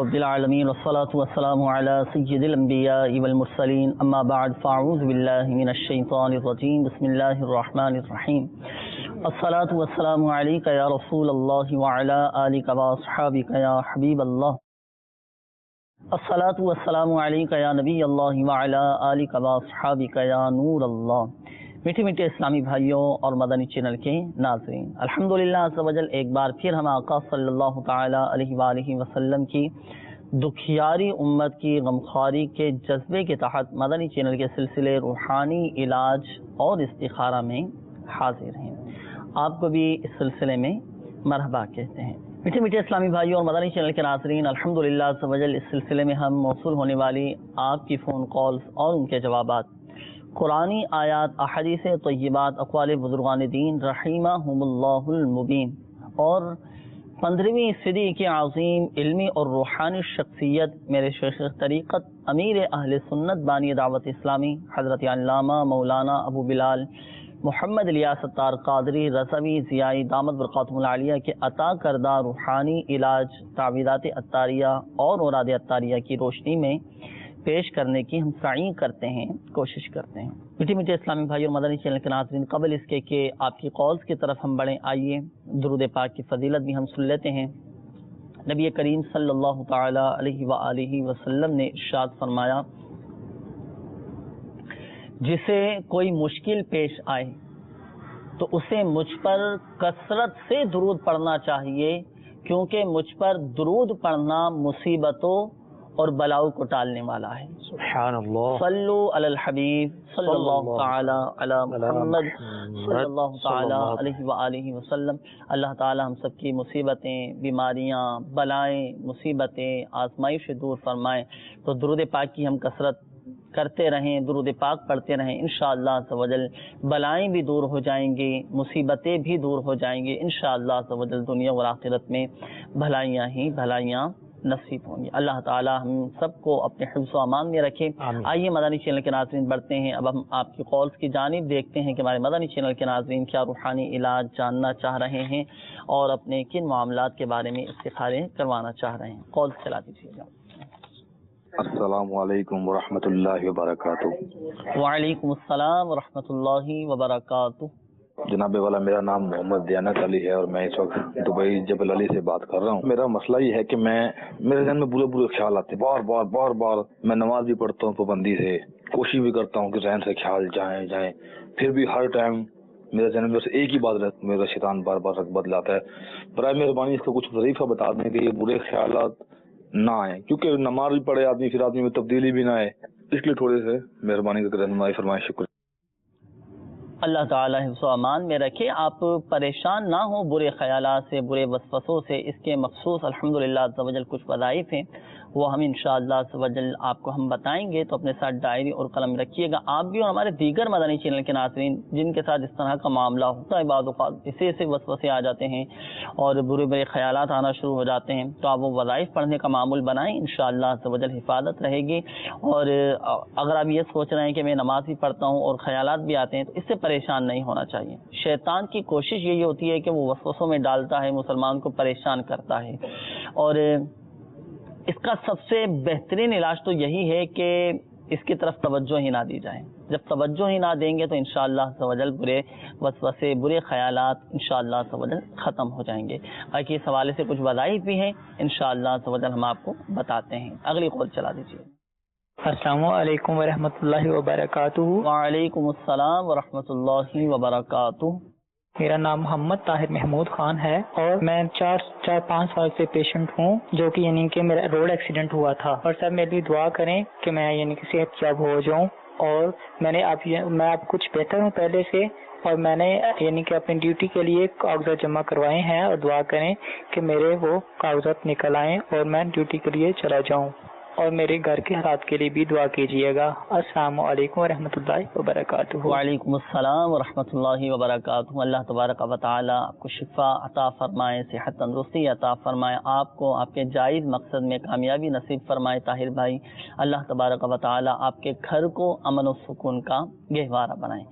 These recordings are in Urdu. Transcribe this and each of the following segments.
رب العالمین والصلاة والسلام علی سید الانبیاء والمرسلین اما بعد فاعوذ باللہ من الشیطان الرجیم بسم اللہ الرحمن الرحیم الصلاة والسلام علیک یا رسول اللہ وعلی آلک واصحابک یا حبیب اللہ الصلاة والسلام علیک یا نبی اللہ وعلی آلک واصحابک یا نور اللہ۔ میٹھے میٹھے اسلامی بھائیوں اور مدنی چینل کے ناظرین، الحمدللہ عز و جل ایک بار پھر ہم آقا صلی اللہ تعالی علیہ وآلہ وسلم کی دکھیاری امت کی غمخواری کے جذبے کے تحت مدنی چینل کے سلسلے روحانی علاج اور استخارہ میں حاضر ہیں۔ آپ کو بھی اس سلسلے میں مرحبا کہتے ہیں۔ میٹھے میٹھے اسلامی بھائیوں اور مدنی چینل کے ناظرین، الحمدللہ عز و جل اس سلسلے میں ہم موصول ہونے والی آپ کی فون کالز اور ان کے جوابات قرآنی آیات، احادیث طیبات، اقوال بزرگان دین رحمہم اللہ المبین اور 15ویں صدی کی عظیم علمی اور روحانی شخصیت میرے شیخ طریقت امیر اہل سنت بانی دعوت اسلامی حضرت علامہ مولانا ابو بلال محمد الیاس ستار قادری رضوی ضیائی دامت برکاتہم العالیہ کے عطا کردہ روحانی علاج تعویذات عطاریہ اور اوراد عطاریہ کی روشنی میں پیش کرنے کی ہم سعی کرتے ہیں، کوشش کرتے ہیں۔ میٹھے میٹھے اسلامی بھائی اور مدنی چینل کے ناظرین، قبل اس کے کہ آپ کی کالز کی طرف ہم بڑھیں، آئیے درود پاک کی فضیلت بھی ہم سن لیتے ہیں۔ نبی کریم صلی اللہ تعالی علیہ وآلہ وسلم نے ارشاد فرمایا، جسے کوئی مشکل پیش آئے تو اسے مجھ پر کثرت سے درود پڑھنا چاہیے، کیونکہ مجھ پر درود پڑھنا مصیبتوں اور بلاؤں کو ٹالنے والا ہے۔ سبحان اللہ، صلو علی الحبیب صلی اللہ تعالی علی محمد صلی اللہ تعالی علیہ وآلہ وسلم۔ اللہ تعالی ہم سب کی مصیبتیں، بیماریاں، بلائیں، مصیبتیں، آزمائش دور فرمائیں۔ تو درود پاک کی ہم کثرت کرتے رہیں، درود پاک پڑھتے رہیں، انشاءاللہ عز و جل بلائیں بھی دور ہو جائیں گی، مصیبتیں بھی دور ہو جائیں گی، انشاءاللہ عز و جل دنیا اور آخرت میں بھلائیاں ہی بھلائیاں نصیب ہوں گی۔ اللہ تعالی ہم سب کو اپنے حفظ و امان میں رکھے۔ آئیے مدنی چینل کے ناظرین بڑھتے ہیں، اب ہم آپ کی کالز کی جانب دیکھتے ہیں کہ ہمارے مدنی چینل کے ناظرین کیا روحانی علاج جاننا چاہ رہے ہیں اور اپنے کن معاملات کے بارے میں استخارے کروانا چاہ رہے ہیں۔ کالز چلا دیجیے گا۔ السلام علیکم ورحمۃ اللہ وبرکاتہ۔ وعلیکم السلام ورحمۃ اللہ وبرکاتہ۔ جناب والا، میرا نام محمد دیانت علی ہے اور میں اس وقت دبئی جبل علی سے بات کر رہا ہوں۔ میرا مسئلہ یہ ہے کہ میرے ذہن میں برے خیال آتے ہیں، بار میں نماز بھی پڑھتا ہوں پابندی سے، کوشش بھی کرتا ہوں کہ ذہن سے خیال جائیں، پھر بھی ہر ٹائم میرے ذہن میں ایک ہی بات رہتی، میرا شیطان بار رخ بدلاتا ہے۔ برائے مہربانی اس کو کچھ وظیفہ بتا دیں کہ یہ برے خیالات نہ آئیں، کیونکہ نماز بھی پڑھے آدمی پھر آدمی میں تبدیلی بھی نہ آئے، اس لیے تھوڑے سے مہربانی کر رہنمائی فرمائیں، شکریہ۔ اللہ تعالی حفظ و امان میں رکھے، آپ پریشان نہ ہوں برے خیالات سے، برے وسوسوں سے۔ اس کے مخصوص الحمدللہ عز و جل کچھ وظائف ہیں، وہ ہم انشاءاللہ عز و جل آپ کو ہم بتائیں گے، تو اپنے ساتھ ڈائری اور قلم رکھیے گا۔ آپ بھی اور ہمارے دیگر مدنی چینل کے ناظرین جن کے ساتھ اس طرح کا معاملہ ہوتا ہے، بعض اوقات ایسے وسوسے آ جاتے ہیں اور برے خیالات آنا شروع ہو جاتے ہیں، تو آپ وہ وظائف پڑھنے کا معمول بنائیں، انشاءاللہ عز و جل حفاظت رہے گی۔ اور اگر آپ یہ سوچ رہے ہیں کہ میں نماز بھی پڑھتا ہوں اور خیالات بھی آتے ہیں، تو اس سے پریشان نہیں ہونا چاہیے۔ شیطان کی کوشش یہی ہوتی ہے کہ وہ وسوسوں میں ڈالتا ہے، مسلمان کو پریشان کرتا ہے، اور اس کا سب سے بہترین علاج تو یہی ہے کہ اس کی طرف توجہ ہی نہ دی جائے۔ جب توجہ ہی نہ دیں گے تو انشاءاللہ عز و جل برے وسوسے، برے خیالات انشاءاللہ عز و جل ختم ہو جائیں گے۔ باقی اس حوالے سے کچھ وظائف بھی ہیں، انشاءاللہ عز و جل ہم آپ کو بتاتے ہیں۔ اگلی کال چلا دیجیے۔ السلام علیکم ورحمۃ اللہ وبرکاتہ۔ وعلیکم السلام ورحمۃ اللہ وبرکاتہ۔ میرا نام محمد طاہر محمود خان ہے اور میں 4-5 سال سے پیشنٹ ہوں، جو کہ یعنی کہ میرا روڈ ایکسیڈنٹ ہوا تھا، اور سر میرے لیے دعا کریں کہ میں یعنی کہ صحت یاب ہو جاؤں، اور میں اب کچھ بہتر ہوں پہلے سے، اور میں نے یعنی کہ اپنی ڈیوٹی کے لیے کاغذات جمع کروائے ہیں، اور دعا کریں کہ میرے وہ کاغذات نکل آئیں اور میں ڈیوٹی کے لیے چلا جاؤں، اور میرے گھر کے حالات کے لیے بھی دعا کیجیے گا۔ السلام علیکم ورحمۃ اللہ وبرکاتہ۔ وعلیکم السلام ورحمۃ اللہ وبرکاتہ۔ اللہ تبارک و تعالی آپ کو شفا عطا فرمائے، صحت تندرستی عطا فرمائے، آپ کو آپ کے جائز مقصد میں کامیابی نصیب فرمائے۔ طاہر بھائی، اللہ تبارک و تعالی آپ کے گھر کو امن و سکون کا گہوارہ بنائے۔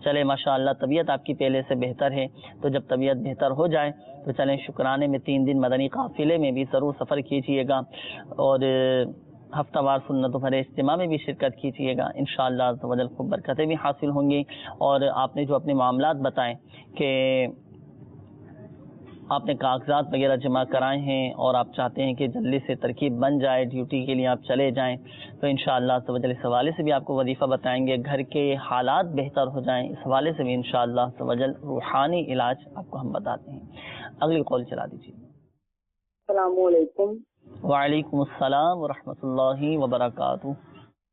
چلے ماشاءاللہ طبیعت آپ کی پہلے سے بہتر ہے، تو جب طبیعت بہتر ہو جائے تو چلیں شکرانے میں 3 دن مدنی قافلے میں بھی ضرور سفر کیجیے گا، اور ہفتہ وار سنت بھرے اجتماع میں بھی شرکت کیجیے گا، انشاءاللہ عز و جل خوب برکتیں بھی حاصل ہوں گی۔ اور آپ نے جو اپنے معاملات بتائیں کہ آپ نے کاغذات وغیرہ جمع کرائے ہیں اور آپ چاہتے ہیں کہ جلدی سے ترکیب بن جائے، ڈیوٹی کے لیے آپ چلے جائیں، تو انشاءاللہ عز و جل اس حوالے سے بھی آپ کو وظیفہ بتائیں گے، گھر کے حالات بہتر ہو جائیں اس حوالے سے بھی انشاءاللہ عز و جل روحانی علاج آپ کو ہم بتاتے ہیں۔ اگلی کال چلا دیجیے۔ السلام علیکم۔ وعلیکم السلام ورحمۃ اللہ وبرکاتہ۔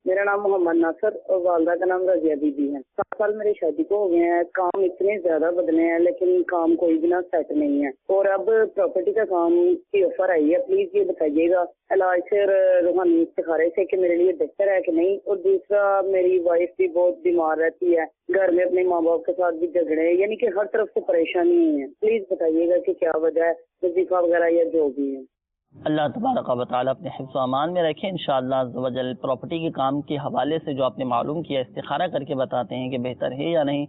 میرا نام محمد ناصر اور والدہ کا نام رضیہ بی بی ہے۔ 7 سال میری شادی کو ہو گئے ہیں، کام اتنے زیادہ بدلے ہیں لیکن کام کوئی بھی نہ سیٹ نہیں ہے، اور اب پراپرٹی کا کام کی آفر آئی ہے، پلیز یہ بتائیے گا علاج سے روحانی استخارے سے کہ میرے لیے بہتر ہے کہ نہیں۔ اور دوسرا میری وائف بھی بہت بیمار رہتی ہے، گھر میں اپنے ماں باپ کے ساتھ بھی جھگڑے ہیں، یعنی کہ ہر طرف سے پریشانی ہے، پلیز بتائیے گا کہ کیا وجہ ہے، وظیفہ وغیرہ یا جو بھی ہے۔ اللہ تبارک و تعالیٰ اپنے حفظ و امان میں رکھیں انشاءاللہ عز و جل۔ پراپرٹی کے کام کے حوالے سے جو آپ نے معلوم کیا، استخارہ کر کے بتاتے ہیں کہ بہتر ہے یا نہیں،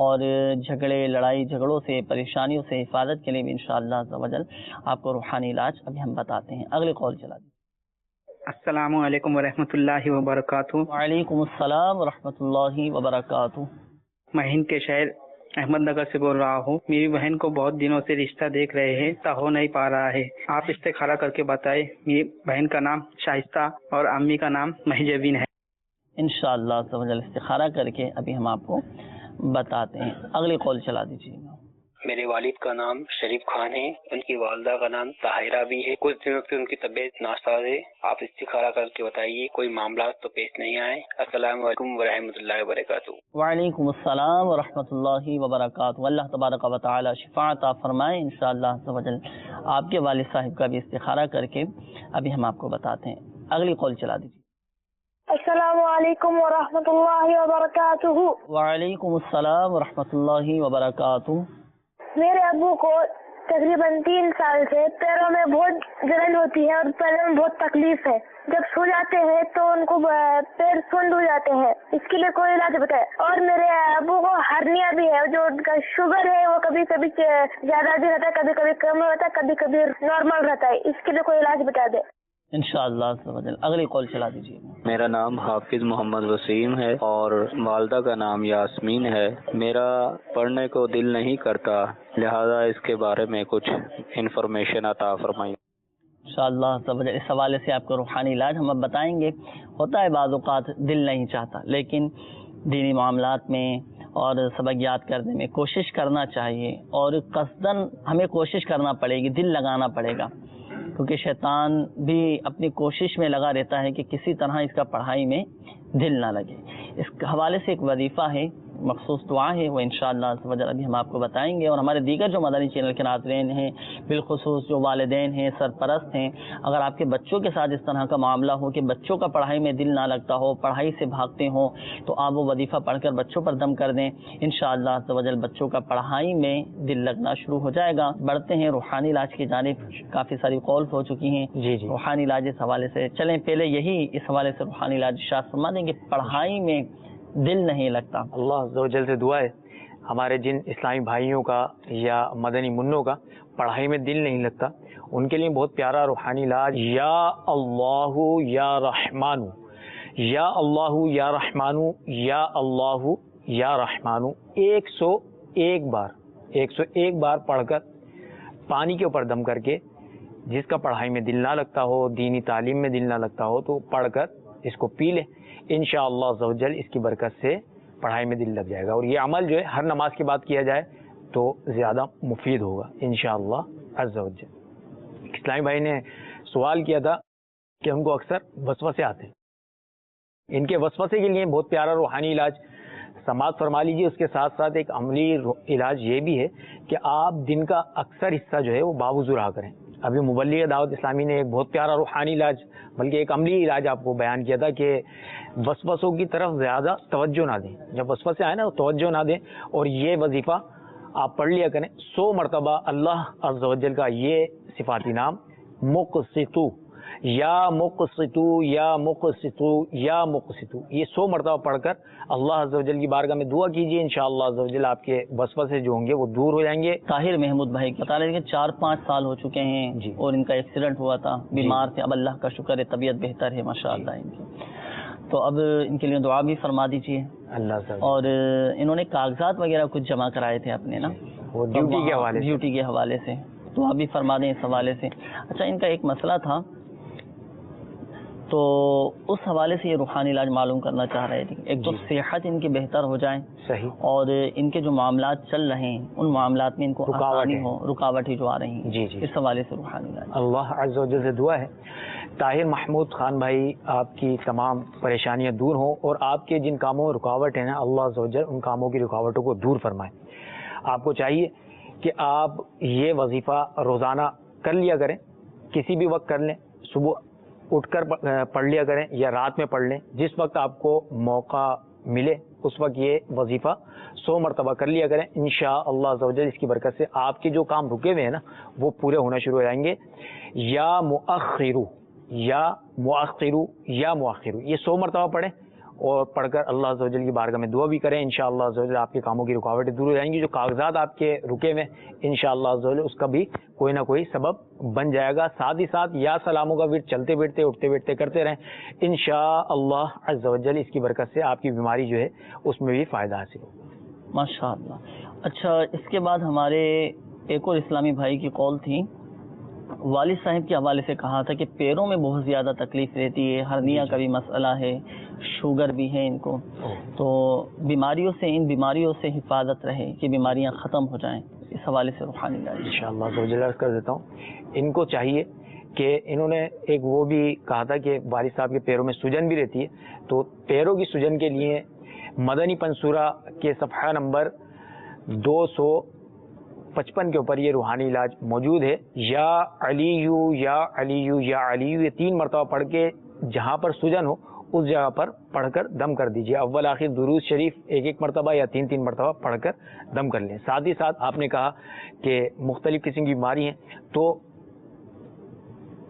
اور جھگڑے لڑائی جھگڑوں سے پریشانیوں سے حفاظت کے لیے بھی انشاءاللہ عز و جل آپ کو روحانی علاج ابھی ہم بتاتے ہیں۔ اگلی کال چلا دیں۔ السلام علیکم ورحمۃ اللہ وبرکاتہ۔ وعلیکم السلام ورحمۃ اللہ وبرکاتہ۔ میں ہند کے شہر احمد نگر سے بول رہا ہوں۔ میری بہن کو بہت دنوں سے رشتہ دیکھ رہے ہیں، تا ہو نہیں پا رہا ہے، آپ استخارہ کر کے بتائیں۔ میری بہن کا نام شائستہ اور امی کا نام مہجبین ہے۔ انشاءاللہ عز و جل استخارہ کر کے ابھی ہم آپ کو بتاتے ہیں۔ اگلی کال چلا دیجیے۔ میرے والد کا نام شریف خان ہے، ان کی والدہ کا نام طاہرہ بھی ہے، کچھ دنوں سے ان کی طبیعت ناساز ہے، آپ استخارہ کر کے بتائیے، کوئی معاملات تو پیش نہیں آئے۔ السلام علیکم ورحمۃ اللہ وبرکاتہ۔ وعلیکم السلام ورحمۃ اللہ وبرکاتہ۔ اللہ تبارک و تعالی شفاء عطا فرمائے انشاءاللہ عز و جل۔ آپ کے والد صاحب کا بھی استخارہ کر کے ابھی ہم آپ کو بتاتے ہیں۔ اگلی کال چلا دیجیے۔ السلام علیکم ورحمۃ اللہ وبرکاتہ۔ وعلیکم السلام ورحمۃ اللہ وبرکاتہ۔ میرے ابو کو تقریباً 3 سال سے پیروں میں بہت جلن ہوتی ہے اور پیروں میں بہت تکلیف ہے، جب سو جاتے ہیں تو ان کو پیر سن ہو جاتے ہیں، اس کے لیے کوئی علاج بتائے۔ اور میرے ابو کو ہرنیا بھی ہے، جو ان کا شوگر ہے وہ کبھی کبھی زیادہ بھی رہتا ہے، کبھی کبھی کم رہتا ہے، کبھی کبھی نارمل رہتا ہے، اس کے لیے کوئی علاج بتا دے۔ انشاءاللہ عز و جل۔ اگلی کال چلا دیجیے۔ میرا نام حافظ محمد وسیم ہے اور والدہ کا نام یاسمین ہے۔ میرا پڑھنے کو دل نہیں کرتا، لہذا اس کے بارے میں کچھ انفارمیشن عطا فرمائیں۔ انشاءاللہ عز و جل اس حوالے سے آپ کو روحانی علاج ہم اب بتائیں گے۔ ہوتا ہے بعض اوقات دل نہیں چاہتا، لیکن دینی معاملات میں اور سبق یاد کرنے میں کوشش کرنا چاہیے، اور قصداً ہمیں کوشش کرنا پڑے گی، دل لگانا پڑے گا، کیونکہ شیطان بھی اپنی کوشش میں لگا رہتا ہے کہ کسی طرح اس کا پڑھائی میں دل نہ لگے۔ اس حوالے سے ایک وظیفہ ہے، مخصوص دعا ہے، وہ انشاءاللہ عز و جل ابھی ہم آپ کو بتائیں گے۔ اور ہمارے دیگر جو مدنی چینل کے ناظرین ہیں، بالخصوص جو والدین ہیں، سرپرست ہیں، اگر آپ کے بچوں کے ساتھ اس طرح کا معاملہ ہو کہ بچوں کا پڑھائی میں دل نہ لگتا ہو، پڑھائی سے بھاگتے ہوں، تو آپ وہ وظیفہ پڑھ کر بچوں پر دم کر دیں، انشاءاللہ عز و جل بچوں کا پڑھائی میں دل لگنا شروع ہو جائے گا۔ بڑھتے ہیں روحانی علاج کی جانب، کافی ساری کالز ہو چکی ہیں جی روحانی علاج اس حوالے سے۔ چلیں پہلے یہی اس حوالے سے روحانی علاج ارشاد فرما دیں کہ پڑھائی میں دل نہیں لگتا۔ اللہ عز و جل سے دعا ہے ہمارے جن اسلامی بھائیوں کا یا مدنی منوں کا پڑھائی میں دل نہیں لگتا، ان کے لیے بہت پیارا روحانی علاج یا اللہ یا رحمانو، یا اللہ یا رحمانو، یا اللہ یا رحمانو 101 بار پڑھ کر پانی کے اوپر دم کر کے، جس کا پڑھائی میں دل نہ لگتا ہو، دینی تعلیم میں دل نہ لگتا ہو، تو پڑھ کر اس کو پی لے، انشاءاللہ عز و جل اس کی برکت سے پڑھائی میں دل لگ جائے گا۔ اور یہ عمل جو ہے ہر نماز کے بعد کیا جائے تو زیادہ مفید ہوگا انشاءاللہ عز و جل۔ اسلامی بھائی نے سوال کیا تھا کہ ان کو اکثر وسوسے آتے ہیں، ان کے وسوسے کے لیے بہت پیارا روحانی علاج سماعت فرما لیجیے۔ اس کے ساتھ ساتھ ایک عملی علاج یہ بھی ہے کہ آپ دن کا اکثر حصہ جو ہے وہ باوضو رہا کریں۔ ابھی مبلغ دعوت اسلامی نے ایک بہت پیارا روحانی علاج بلکہ ایک عملی علاج آپ کو بیان کیا تھا کہ وسوسوں کی طرف زیادہ توجہ نہ دیں، جب وسوسے آئے نا تو توجہ نہ دیں، اور یہ وظیفہ آپ پڑھ لیا کریں 100 مرتبہ اللہ عز و جل کا یہ صفاتی نام مقسطو، یا مقسطو یا مقسطو یا مقسطو، یہ 100 مرتبہ پڑھ کر اللہ عز و جل کی بارگاہ میں دعا کیجیے، انشاءاللہ عز و جل آپ کے وسوسے جو ہوں گے وہ دور ہو جائیں گے۔ طاہر محمود بھائی بتا رہے ہیں کہ 4-5 سال ہو چکے ہیں جی، اور ان کا ایکسیڈنٹ ہوا تھا، بیمار تھے، اب اللہ کا شکر ہے طبیعت بہتر ہے ماشاءاللہ ان کی، تو اب ان کے لیے دعا بھی فرما دیجیے۔ اللہ سے اور انہوں نے کاغذات وغیرہ کچھ جمع کرائے تھے اپنے نا، وہ ڈیوٹی کے حوالے سے دعا بھی فرما دیں اس حوالے سے۔ اچھا، ان کا ایک مسئلہ تھا تو اس حوالے سے یہ روحانی علاج معلوم کرنا چاہ رہے تھے۔ ایک تو صحت ان کی بہتر ہو جائے، صحیح، اور ان کے جو معاملات چل رہے ہیں ان معاملات میں ان کو آسانی ہو، رکاوٹیں جو آ رہی ہیں، جی جی، اس حوالے سے روحانی علاج۔ اللہ عز و جل سے دعا ہے طاہر محمود خان بھائی آپ کی تمام پریشانیاں دور ہوں، اور آپ کے جن کاموں میں رکاوٹ ہے نا اللہ عز و جل ان کاموں کی رکاوٹوں کو دور فرمائے۔ آپ کو چاہیے کہ آپ یہ وظیفہ روزانہ کر لیا کریں، کسی بھی وقت کر لیں، صبح اٹھ کر پڑھ لیا کریں یا رات میں پڑھ لیں، جس وقت آپ کو موقع ملے اس وقت یہ وظیفہ 100 مرتبہ کر لیا کریں، انشاءاللہ عز و جل اس کی برکت سے آپ کے جو کام رکے ہوئے ہیں نا وہ پورے ہونا شروع ہو جائیں گے۔ یا مؤخرو یا مؤخرو یا مؤخرو، یہ 100 مرتبہ پڑھیں اور پڑھ کر اللہ عز و جل کی بارگاہ میں دعا بھی کریں، انشاءاللہ عز و جل آپ کے کاموں کی رکاوٹیں دور ہو جائیں گی۔ جو کاغذات آپ کے رکے ہوئے انشاءاللہ عز و جل اس کا بھی کوئی نہ کوئی سبب بن جائے گا۔ ساتھ ہی ساتھ یا سلاموں کا ورد چلتے بیٹھتے اٹھتے بیٹھتے کرتے رہیں، انشاءاللہ عز و جل اس کی برکت سے آپ کی بیماری جو ہے اس میں بھی فائدہ حاصل ہوگا ماشاءاللہ۔ اچھا، اس کے بعد ہمارے ایک اور اسلامی بھائی کی کال تھی، والد صاحب کے حوالے سے کہا تھا کہ پیروں میں بہت زیادہ تکلیف رہتی ہے، ہرنیا کا بھی مسئلہ ہے، شوگر بھی ہے ان کو، تو بیماریوں سے، ان بیماریوں سے حفاظت رہے کہ بیماریاں ختم ہو جائیں، اس حوالے سے روحانی علاج انشاءاللہ عز و جل عرض کر دیتا ہوں۔ ان کو چاہیے کہ انہوں نے ایک وہ بھی کہا تھا کہ والد صاحب کے پیروں میں سجن بھی رہتی ہے، تو پیروں کی سجن کے لیے مدنی پنصورہ کے صفحہ نمبر 255 کے اوپر یہ روحانی علاج موجود ہے۔ یا علیو یا علیو یا علیو، یہ 3 مرتبہ پڑھ کے جہاں پر سجن ہو اس جگہ پر پڑھ کر دم کر دیجیے۔ اول آخر درود شریف 1 مرتبہ یا 3 مرتبہ پڑھ کر دم کر لیں۔ ساتھ ہی ساتھ آپ نے کہا کہ مختلف قسم کی بیماری ہیں، تو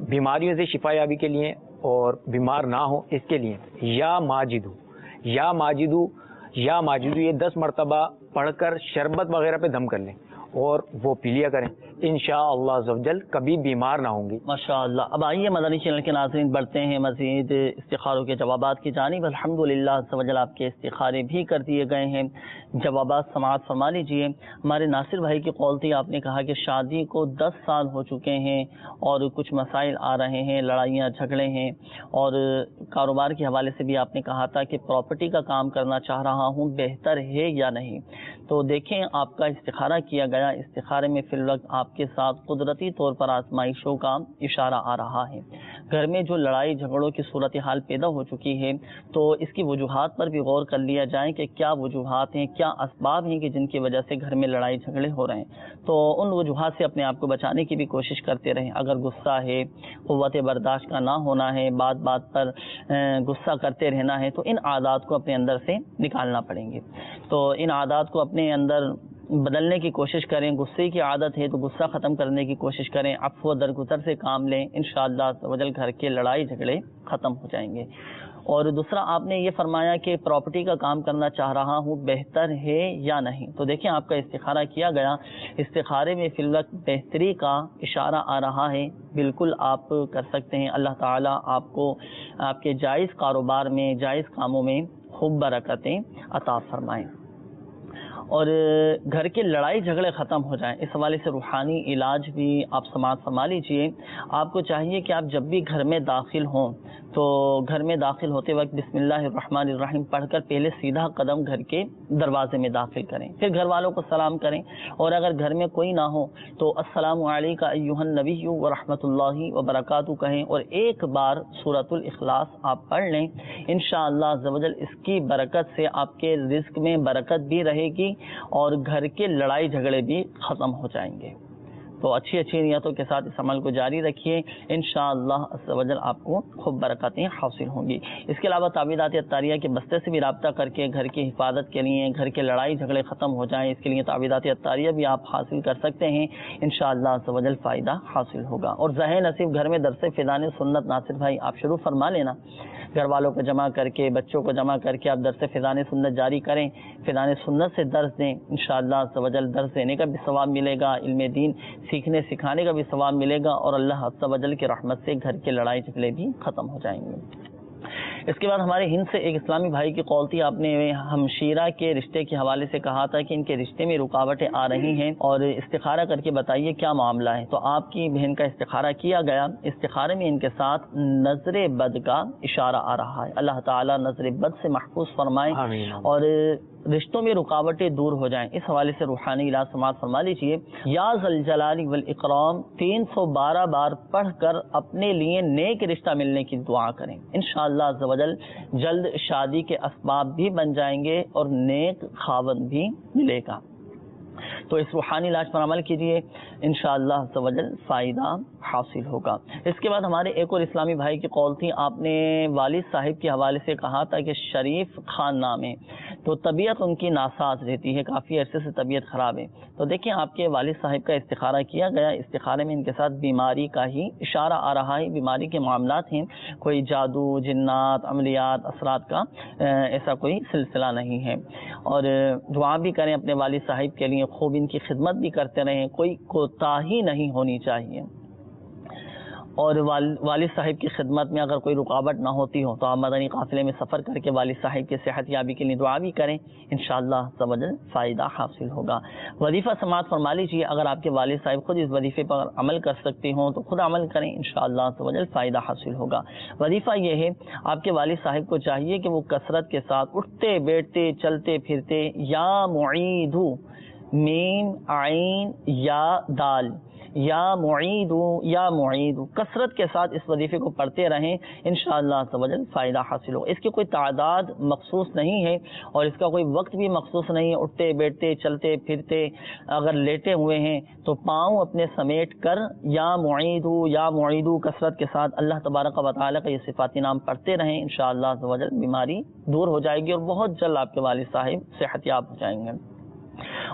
بیماریوں سے شفا یابی کے لیے اور بیمار نہ ہو اس کے لیے یا ماجدو یا ماجدو یا ماجدو یہ 10 مرتبہ پڑھ کر شربت وغیرہ پہ دم کر لیں اور وہ پی لیا کریں، انشاءاللہ عز و جل کبھی بیمار نہ ہوں گی ماشاءاللہ۔ اب آئیے مدنی چینل کے ناظرین بڑھتے ہیں مزید استخاروں کے جوابات کی جانب۔ الحمدللہ عز و جل آپ کے استخارے بھی کر دیے گئے ہیں، جوابات سماعت فرما لیجئے۔ ہمارے ناصر بھائی کی قول تھی، آپ نے کہا کہ شادی کو 10 سال ہو چکے ہیں اور کچھ مسائل آ رہے ہیں، لڑائیاں جھگڑے ہیں، اور کاروبار کے حوالے سے بھی آپ نے کہا تھا کہ پراپرٹی کا کام کرنا چاہ رہا ہوں، بہتر ہے یا نہیں۔ تو دیکھیں آپ کا استخارہ کیا گیا، استخارے میں فی الوقت آپ کے ساتھ قدرتی طور پر آزمائشوں کا اشارہ آ رہا ہے۔ گھر میں جو لڑائی جھگڑوں کی صورتحال پیدا ہو چکی ہے تو اس کی وجوہات پر بھی غور کر لیا جائے کہ کیا وجوہات ہیں، کیا اسباب ہیں کہ جن کی وجہ سے گھر میں لڑائی جھگڑے ہو رہے ہیں، تو ان وجوہات سے اپنے آپ کو بچانے کی بھی کوشش کرتے رہیں۔ اگر غصہ ہے، قوت برداشت کا نہ ہونا ہے، بات بات پر غصہ کرتے رہنا ہے، تو ان عادات کو اپنے اندر سے نکالنا پڑیں گے۔ تو ان عادات کو اپنے اندر بدلنے کی کوشش کریں۔ غصے کی عادت ہے تو غصہ ختم کرنے کی کوشش کریں، عفو و درگزر سے کام لیں، انشاءاللہ عز و جل گھر کے لڑائی جھگڑے ختم ہو جائیں گے۔ اور دوسرا آپ نے یہ فرمایا کہ پراپرٹی کا کام کرنا چاہ رہا ہوں، بہتر ہے یا نہیں۔ تو دیکھیں آپ کا استخارہ کیا گیا، استخارے میں فی الوقت بہتری کا اشارہ آ رہا ہے، بالکل آپ کر سکتے ہیں۔ اللہ تعالیٰ آپ کو آپ کے جائز کاروبار میں، جائز کاموں میں خوب برکتیں عطا فرمائیں اور گھر کے لڑائی جھگڑے ختم ہو جائیں۔ اس حوالے سے روحانی علاج بھی آپ سماعت فرما لیجئے۔ آپ کو چاہیے کہ آپ جب بھی گھر میں داخل ہوں تو گھر میں داخل ہوتے وقت بسم اللہ الرحمن الرحیم پڑھ کر پہلے سیدھا قدم گھر کے دروازے میں داخل کریں، پھر گھر والوں کو سلام کریں، اور اگر گھر میں کوئی نہ ہو تو السلام علیکم ایھا النبی ورحمۃ اللہ وبرکاتہ کہیں، اور ایک بار سورۃ الاخلاص آپ پڑھ لیں۔ انشاءاللہ عز و جل اس کی برکت سے آپ کے رزق میں برکت بھی رہے گی اور گھر کے لڑائی جھگڑے بھی ختم ہو جائیں گے۔ تو تو اچھی اچھی نیتوں کے ساتھ اس عمل کو جاری رکھیے، انشاءاللہ عز و جل آپ کو خوب برکاتیں حاصل ہوں گی۔ اس کے علاوہ تعویذات عطاریہ کے بستے سے بھی رابطہ کر کے گھر کی حفاظت کے لیے، گھر کے لڑائی جھگڑے ختم ہو جائیں، اس کے لیے تعویذات عطاریہ بھی آپ حاصل کر سکتے ہیں، انشاءاللہ عز و جل فائدہ حاصل ہوگا۔ اور ذہن نصیب گھر میں درس فیضان سنت ناصر بھائی آپ شروع فرما لینا، گھر والوں کو جمع کر کے، بچوں کو جمع کر کے آپ درس فیضان سنت جاری کریں، فیضان سنت سے درس دیں، انشاءاللہ عز و جل درس دینے کا بھی ثواب ملے گا، علم دین سیکھنے سکھانے کا بھی ثواب ملے گا، اور اللہ عز و جل کی رحمت سے گھر کے لڑائی جھگڑے بھی ختم ہو جائیں گے۔ اس کے بعد ہمارے ہند سے ایک اسلامی بھائی کی کال تھی، آپ نے ہمشیرہ کے رشتے کے حوالے سے کہا تھا کہ ان کے رشتے میں رکاوٹیں آ رہی ہیں اور استخارہ کر کے بتائیے کیا معاملہ ہے۔ تو آپ کی بہن کا استخارہ کیا گیا، استخارے میں ان کے ساتھ نظر بد کا اشارہ آ رہا ہے، اللہ تعالیٰ نظر بد سے محفوظ فرمائے اور رشتوں میں رکاوٹیں دور ہو جائیں۔ اس حوالے سے روحانی علاج سماعت فرما لیجیے، یا ذوالجلال والاکرام 312 بار پڑھ کر اپنے لیے نیک رشتہ ملنے کی دعا کریں، انشاءاللہ عز و جل جلد شادی کے اسباب بھی بن جائیں گے اور نیک خاوند بھی ملے گا۔ تو اس روحانی علاج پر عمل کیجیے، انشاءاللہ عز و جل فائدہ حاصل ہوگا۔ اس کے بعد ہمارے ایک اور اسلامی بھائی کی کال تھی، آپ نے والد صاحب کے حوالے سے کہا تھا کہ شریف خان نام ہے، تو طبیعت ان کی ناساز رہتی ہے، کافی عرصے سے طبیعت خراب ہے۔ تو دیکھیں آپ کے والد صاحب کا استخارہ کیا گیا، استخارے میں ان کے ساتھ بیماری کا ہی اشارہ آ رہا ہے، بیماری کے معاملات ہیں، کوئی جادو جنات عملیات اثرات کا ایسا کوئی سلسلہ نہیں ہے، اور دعا بھی کریں اپنے والد صاحب کے لیے، خوب ان کی خدمت بھی کرتے رہیں، کوئی کوتاہی نہیں ہونی چاہیے، اور والد صاحب کی خدمت میں اگر کوئی رکاوٹ نہ ہوتی ہو تو آپ مدنی قافلے میں سفر کر کے والد صاحب کی صحت یابی کے لیے دعا بھی کریں، انشاءاللہ عز و جل فائدہ حاصل ہوگا۔ وظیفہ سماعت فرما لیجیے، اگر آپ کے والد صاحب خود اس وظیفے پر عمل کر سکتے ہوں تو خود عمل کریں، انشاءاللہ عز و جل فائدہ حاصل ہوگا۔ وظیفہ یہ ہے، آپ کے والد صاحب کو چاہیے کہ وہ کثرت کے ساتھ اٹھتے بیٹھتے چلتے پھرتے یا معیدو، میم عین یا دال، یا معید کثرت کے ساتھ اس وظیفے کو پڑھتے رہیں، انشاءاللہ عز و جل فائدہ حاصل ہو۔ اس کی کوئی تعداد مخصوص نہیں ہے اور اس کا کوئی وقت بھی مخصوص نہیں ہے، اٹھتے بیٹھتے چلتے پھرتے اگر لیٹے ہوئے ہیں تو پاؤں اپنے سمیٹ کر یا معیدو کثرت کے ساتھ اللہ تبارک و تعالی کا یہ صفاتی نام پڑھتے رہیں، انشاءاللہ عز و جل بیماری دور ہو جائے گی اور بہت جلد آپ کے والد صاحب صحت یاب ہو جائیں گے۔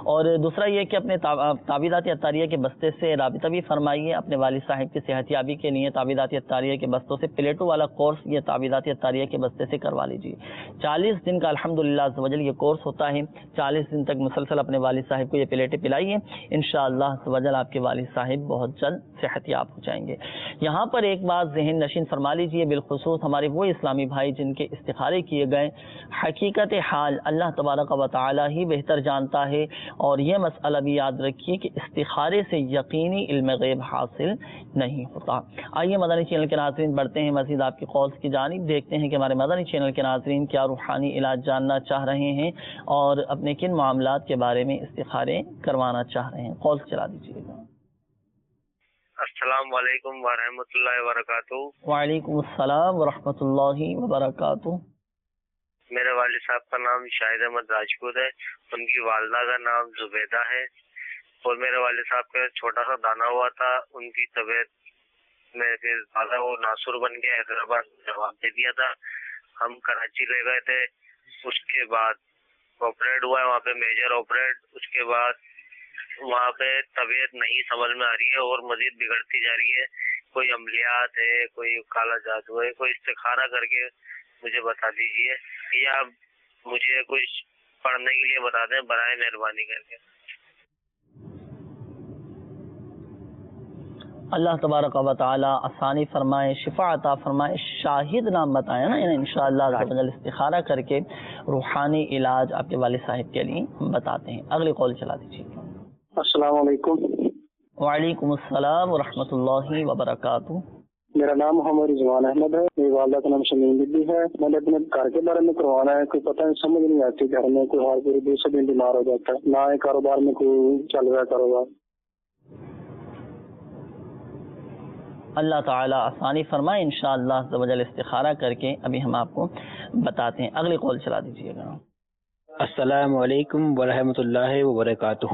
اور دوسرا یہ کہ اپنے تعویذات عطاریہ کے بستے سے رابطہ بھی فرمائیے، اپنے والد صاحب کی صحت یابی کے لیے تعویذات عطاریہ کے بستوں سے پلیٹو والا کورس یہ تعویذات عطاریہ کے بستے سے کروا لیجیے۔ 40 دن کا الحمدللہ عز و جل یہ کورس ہوتا ہے، 40 دن تک مسلسل اپنے والد صاحب کو یہ پلیٹیں پلائیے، انشاءاللہ عز و جل آپ کے والد صاحب بہت جلد صحت یاب ہو جائیں گے۔ یہاں پر ایک بات ذہن نشین فرما لیجیے، بالخصوص ہمارے وہ اسلامی بھائی جن کے استخارے کیے گئے، حقیقت حال اللہ تبارک و تعالی ہی بہتر جانتا ہے، اور یہ مسئلہ بھی یاد رکھیے کہ استخارے سے یقینی علم غیب حاصل نہیں ہوتا۔ آئیے مدنی چینل کے ناظرین بڑھتے ہیں مزید آپ کی کالز کی جانب، دیکھتے ہیں کہ ہمارے مدنی چینل کے ناظرین کیا روحانی علاج جاننا چاہ رہے ہیں اور اپنے کن معاملات کے بارے میں استخارے کروانا چاہ رہے ہیں۔ کالز چلا دیجیے گا۔ السلام علیکم ورحمۃ اللہ وبرکاتہ۔ وعلیکم السلام ورحمۃ اللہ وبرکاتہ۔ میرے والد صاحب کا نام شاہد احمد راجپوت ہے، ان کی والدہ کا نام زبیدہ ہے، اور میرے والد صاحب کا چھوٹا سا دانا ہوا تھا، ان کی طبیعت میں پھر زیادہ وہ ناسور بن گیا، حیدرآباد جواب دے دیا تھا، ہم کراچی لے گئے تھے، اس کے بعد آپریٹ ہوا ہے وہاں پہ میجر آپریٹ، اس کے بعد وہاں پہ طبیعت نہیں سمجھ میں آ رہی ہے اور مزید بگڑتی جا رہی ہے، کوئی عملیات ہے، کوئی کالا جادو ہے، کوئی استخارہ کر کے مجھے بتا دیجیے، یا مجھے کچھ پڑھنے کے لیے بتا دیں برائے مہربانی کر کے۔ اللہ تبارک و تعالی آسانی فرمائے، شفا عطا فرمائے۔ شاہد نام بتایا نا، یعنی انشاءاللہ عز و جل استخارہ کر کے روحانی علاج آپ کے والد صاحب کے لیے ہم بتاتے ہیں۔ اگلی کال چلا دیجیے۔ السلام علیکم۔ وعلیکم السلام ورحمۃ اللہ وبرکاتہ۔ میرا نام محمد رضوان احمد ہے، میری والدہ کا نام شمیم بی ہے۔ میں نے اپنے گھر کے بارے میں کروانا ہے، کوئی پتہ نہیں سمجھ نہیں آتی، گھر میں کوئی ہر پوری دوسرے دن بیمار ہو جاتا ہے، نہ کاروبار میں کوئی چل رہا ہے کاروبار۔ اللہ تعالیٰ آسانی فرمائے، انشاءاللہ عز و جل استخارہ کر کے ابھی ہم آپ کو بتاتے ہیں۔ اگلی کال چلا دیجیے گا۔ السلام علیکم ورحمۃ اللہ وبرکاتہ۔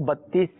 32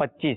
25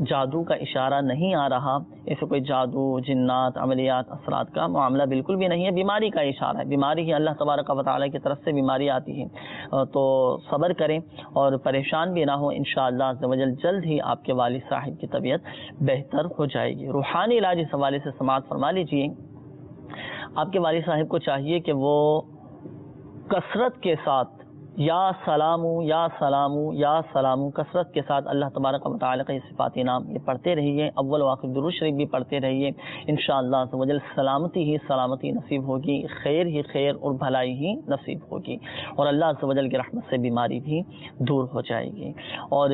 جادو کا اشارہ نہیں آ رہا، ایسے کوئی جادو، جنات، عملیات، اثرات کا معاملہ بالکل بھی نہیں ہے، بیماری کا اشارہ ہے، بیماری ہی اللہ تبارک و تعالیٰ کی طرف سے بیماری آتی ہے، تو صبر کریں اور پریشان بھی نہ ہو، انشاءاللہ عز و جل جلد ہی آپ کے والد صاحب کی طبیعت بہتر ہو جائے گی۔ روحانی علاج اس حوالے سے سماعت فرما لیجئے۔ آپ کے والد صاحب کو چاہیے کہ وہ کثرت کے ساتھ یا سلامو یا سلامو یا سلامو کثرت کے ساتھ اللہ تبارک و تعالیٰ کا یہ صفاتی نام یہ پڑھتے رہیے، اول و آخر درود شریف بھی پڑھتے رہیے، انشاءاللہ عز و جل سلامتی ہی سلامتی نصیب ہوگی، خیر ہی خیر اور بھلائی ہی نصیب ہوگی، اور اللہ عز و جل کی رحمت سے بیماری بھی دور ہو جائے گی۔ اور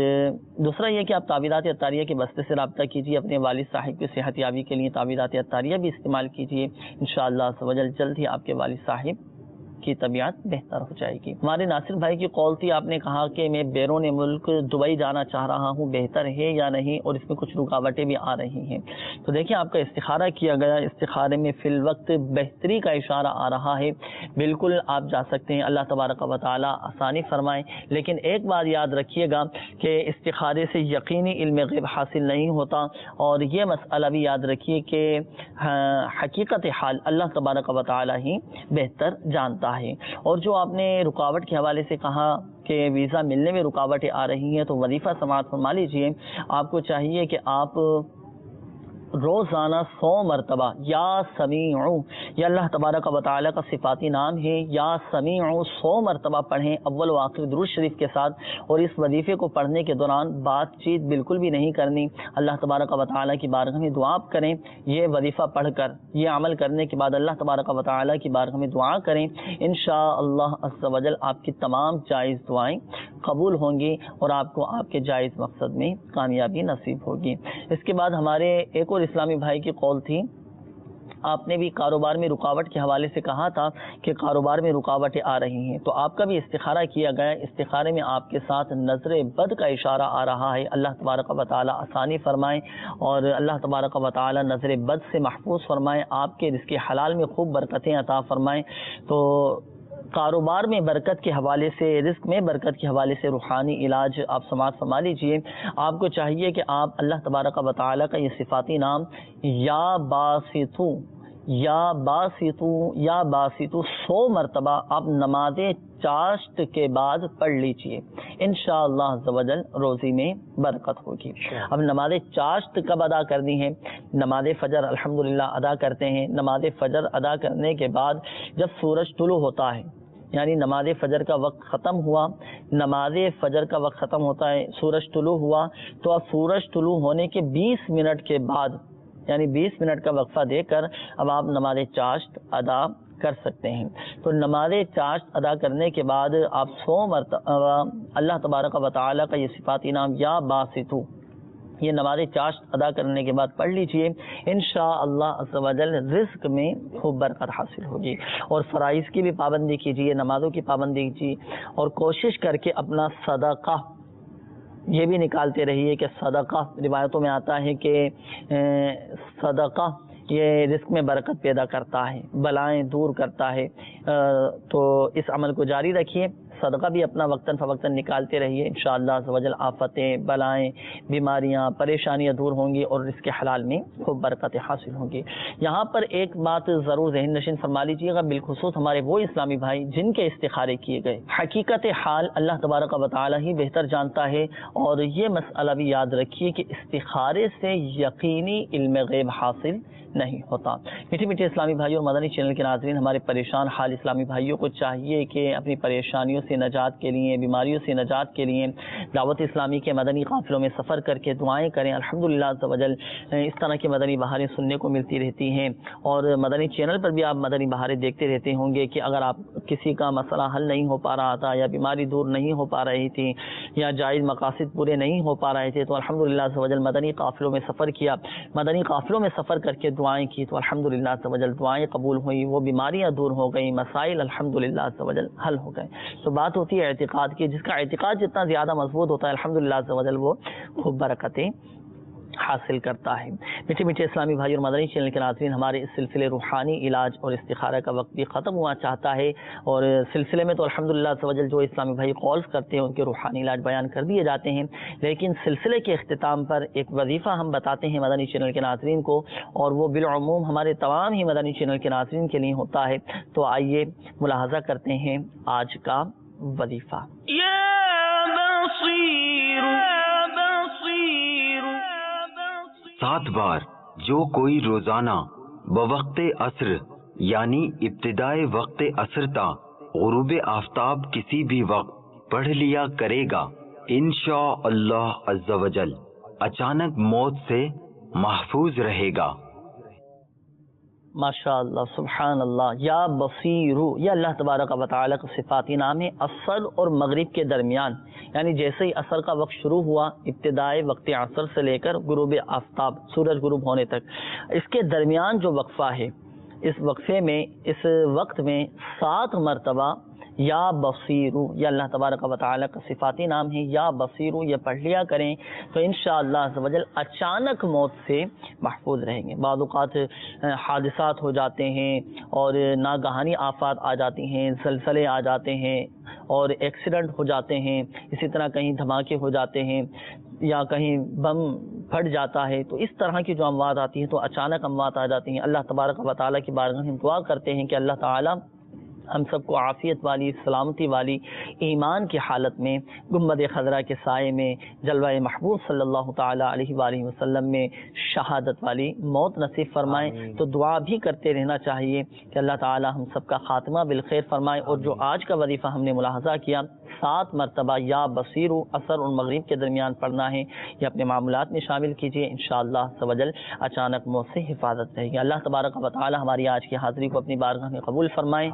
دوسرا یہ کہ آپ تعویذات عطاریہ کے بستے سے رابطہ کیجیے، اپنے والد صاحب کی صحت یابی کے لیے تعویذات عطاریہ بھی استعمال کیجیے، انشاءاللہ عز و جل جلد ہی آپ کے والد صاحب کی طبیعت بہتر ہو جائے گی۔ ہمارے ناصر بھائی کی قول تھی، آپ نے کہا کہ میں بیرون ملک دبئی جانا چاہ رہا ہوں، بہتر ہے یا نہیں، اور اس میں کچھ رکاوٹیں بھی آ رہی ہیں۔ تو دیکھیں آپ کا استخارہ کیا گیا، استخارے میں فی الوقت بہتری کا اشارہ آ رہا ہے، بالکل آپ جا سکتے ہیں، اللہ تبارک و تعالی آسانی فرمائے، لیکن ایک بات یاد رکھیے گا کہ استخارے سے یقینی علم غیب حاصل نہیں ہوتا، اور یہ مسئلہ بھی یاد رکھیے کہ حقیقت حال اللہ تبارک و تعالی ہی بہتر جانتا ہے۔ اور جو آپ نے رکاوٹ کے حوالے سے کہا کہ ویزا ملنے میں رکاوٹیں آ رہی ہیں، تو وظیفہ سماعت فرما لیجئے۔ آپ کو چاہیے کہ آپ روزانہ 100 مرتبہ یا سمیع، یہ اللہ تبارک و تعالیٰ کا صفاتی نام ہے، یا سمیع 100 مرتبہ پڑھیں اول و آخر درود شریف کے ساتھ، اور اس وظیفے کو پڑھنے کے دوران بات چیت بالکل بھی نہیں کرنی، اللہ تبارک و تعالیٰ کی بارگاہ میں دعا کریں، یہ وظیفہ پڑھ کر یہ عمل کرنے کے بعد اللہ تبارک و تعالیٰ کی بارگاہ میں دعا کریں، انشاءاللہ عز و جل آپ کی تمام جائز دعائیں قبول ہوں گی، اور آپ کو آپ کے جائز مقصد میں کامیابی نصیب ہوگی۔ اس کے بعد ہمارے ایک اور اسلامی بھائی کی قول تھی، آپ نے بھی کاروبار میں رکاوٹ کے حوالے سے کہا تھا کہ کاروبار میں رکاوٹیں آ رہی ہیں، تو آپ کا بھی استخارہ کیا گیا، استخارے میں آپ کے ساتھ نظر بد کا اشارہ آ رہا ہے، اللہ تبارک و تعالی آسانی فرمائے، اور اللہ تبارک و تعالی نظر بد سے محفوظ فرمائے، آپ کے رزق حلال میں خوب برکتیں عطا فرمائے۔ تو کاروبار میں برکت کے حوالے سے، رزق میں برکت کے حوالے سے روحانی علاج آپ سماعت فرما لیجئے۔ آپ کو چاہیے کہ آپ اللہ تبارک و تعالیٰ کا یہ صفاتی نام یا باسطو یا باسطو یا باسطو 100 مرتبہ آپ نماز چاشت کے بعد پڑھ لیجئے، انشاءاللہ عز و جل روزی میں برکت ہوگی۔ اب نماز چاشت کب ادا کرنی ہے؟ نماز فجر الحمدللہ ادا کرتے ہیں، نماز فجر ادا کرنے کے بعد جب سورج طلوع ہوتا ہے، یعنی نماز فجر کا وقت ختم ہوا، نماز فجر کا وقت ختم ہوتا ہے، سورج طلوع ہوا، تو اب سورج طلوع ہونے کے 20 منٹ کے بعد، یعنی 20 منٹ کا وقفہ دے کر اب آپ نماز چاشت ادا کر سکتے ہیں۔ تو نماز چاشت ادا کرنے کے بعد آپ 100 مرتبہ اللہ تبارک و تعالیٰ کا یہ صفاتی نام یا باسطو، یہ نماز چاشت ادا کرنے کے بعد پڑھ لیجئے، انشاءاللہ عز و جل رزق میں خوب برکت حاصل ہوگی۔ اور فرائض کی بھی پابندی کیجئے، نمازوں کی پابندی کیجئے، اور کوشش کر کے اپنا صدقہ یہ بھی نکالتے رہیے کہ صدقہ، روایتوں میں آتا ہے کہ صدقہ یہ رزق میں برکت پیدا کرتا ہے، بلائیں دور کرتا ہے، تو اس عمل کو جاری رکھیے، صدقہ بھی اپنا وقتاً فوقتاً نکالتے رہیے، انشاءاللہ عز و جل آفتیں، بلائیں، بیماریاں، پریشانیاں دور ہوں گی، اور رزق حلال میں خوب برکتیں حاصل ہوں گی۔ یہاں پر ایک بات ضرور ذہن نشین فرما لیجیے گا، بالخصوص ہمارے وہ اسلامی بھائی جن کے استخارے کیے گئے، حقیقت حال اللہ تبارک و تعالی ہی بہتر جانتا ہے، اور یہ مسئلہ بھی یاد رکھیے کہ استخارے سے یقینی علم غیب حاصل نہیں ہوتا۔ میٹھے میٹھے اسلامی بھائیوں اور مدنی چینل کے ناظرین، ہمارے پریشان حال اسلامی بھائیوں کو چاہیے کہ اپنی پریشانیوں سے نجات کے لیے، بیماریوں سے نجات کے لیے دعوت اسلامی کے مدنی قافلوں میں سفر کر کے دعائیں کریں۔ الحمدللہ عز و جل اس طرح کی مدنی بہاریں سننے کو ملتی رہتی ہیں، اور مدنی چینل پر بھی آپ مدنی بہاریں دیکھتے رہتے ہوں گے کہ اگر آپ کسی کا مسئلہ حل نہیں ہو پا رہا تھا، یا بیماری دور نہیں ہو پا رہی تھی، یا جائز مقاصد پورے نہیں ہو پا رہے تھے، تو الحمدللہ عز و جل مدنی قافلوں میں سفر کیا، مدنی قافلوں میں سفر کر کے دعائیں کی، تو الحمدللہ عز و جل دعائیں قبول ہوئیں، وہ بیماریاں دور ہو گئیں، مسائل الحمدللہ عز و جل حل ہو گئے۔ تو بات ہوتی ہے اعتقاد کی، جس کا اعتقاد جتنا زیادہ مضبوط ہوتا ہے الحمدللہ عز و جل وہ خوب برکتیں حاصل کرتا ہے۔ میٹھے میٹھے اسلامی بھائی اور مدنی چینل کے ناظرین، ہمارے اس سلسلے روحانی علاج اور استخارہ کا وقت بھی ختم ہوا چاہتا ہے، اور سلسلے میں تو الحمدللہ عز و جل جو اسلامی بھائی کالز کرتے ہیں ان کے روحانی علاج بیان کر دیے جاتے ہیں، لیکن سلسلے کے اختتام پر ایک وظیفہ ہم بتاتے ہیں مدنی چینل کے ناظرین کو، اور وہ بالعموم ہمارے تمام ہی مدنی چینل کے ناظرین کے لیے ہوتا ہے۔ تو آئیے ملاحظہ کرتے ہیں آج کا وظیفہ۔ یا بصیر 7 بار جو کوئی روزانہ بوقت عصر یعنی ابتدائے وقت عصر تا غروب آفتاب کسی بھی وقت پڑھ لیا کرے گا، انشاءاللہ عز و جل اچانک موت سے محفوظ رہے گا۔ ماشاء اللہ، سبحان اللہ۔ یا بصیرو، یہ اللہ تبارک و تعالی کا صفاتی نام ہے۔ عصر اور مغرب کے درمیان، یعنی جیسے ہی عصر کا وقت شروع ہوا، ابتدائے وقت عصر سے لے کر غروب آفتاب، سورج غروب ہونے تک، اس کے درمیان جو وقفہ ہے، اس وقفے میں، اس وقت میں 7 مرتبہ یا بصیرو، یہ اللہ تبارک و تعالی کا صفاتی نام ہے، یا بصیرو، یہ پڑھ لیا کریں تو انشاءاللہ عز و جل اچانک موت سے محفوظ رہیں گے۔ بعض اوقات حادثات ہو جاتے ہیں اور ناگہانی آفات آ جاتی ہیں، زلزلے آ جاتے ہیں اور ایکسیڈنٹ ہو جاتے ہیں، اسی طرح کہیں دھماکے ہو جاتے ہیں یا کہیں بم پھٹ جاتا ہے، تو اس طرح کی جو اموات آتی ہیں تو اچانک اموات آ جاتی ہیں۔ اللہ تبارک و تعالیٰ کی بارگاہ میں دعا کرتے ہیں کہ اللہ تعالیٰ ہم سب کو عافیت والی، سلامتی والی، ایمان کی حالت میں، گنبد خضرا کے سائے میں، جلوہ محبوب صلی اللہ تعالیٰ علیہ وآلہ وسلم میں شہادت والی موت نصیب فرمائے۔ تو دعا بھی کرتے رہنا چاہیے کہ اللہ تعالیٰ ہم سب کا خاتمہ بالخیر فرمائے۔ اور جو آج کا وظیفہ ہم نے ملاحظہ کیا، 7 مرتبہ یا بصیرو عصر اور مغرب کے درمیان پڑھنا ہے، یہ اپنے معمولات میں شامل کیجئے، انشاءاللہ عز و جل اچانک موت سے حفاظت رہے گی۔ اللہ تبارک و تعالی ہماری آج کی حاضری کو اپنی بارگاہ میں قبول فرمائے۔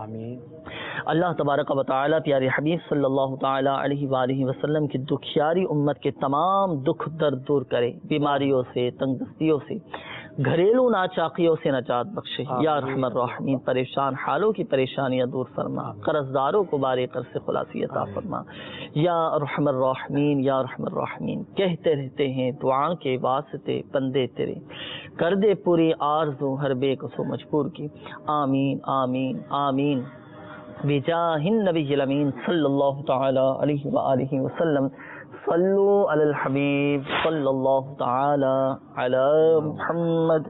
اللہ تبارک و تعالی پیارے حبیب صلی اللہ تعالی علیہ وآلہ وسلم کی دکھیاری امت کے تمام دکھ درد دور کرے، بیماریوں سے، تنگ دستیوں سے، گھریلو ناچاقیوں سے نجات بخشے۔ یا رحم الراحمین، پریشان حالوں کی پریشانیاں دور فرما، قرض داروں کو بارے قرض سے خلاصی عطا فرما۔ یا رحم الراحمین، یا رحم الراحمین، کہتے رہتے ہیں دعا کے واسطے بندے تیرے، کر دے پوری آرزو ہر بے کسو مجبور کی۔ آمین آمین آمین بجاہ النبی الامین صلی اللہ تعالی علیہ وآلہ وسلم۔ صلو علی الحبیب صلی اللہ تعالی علی محمد۔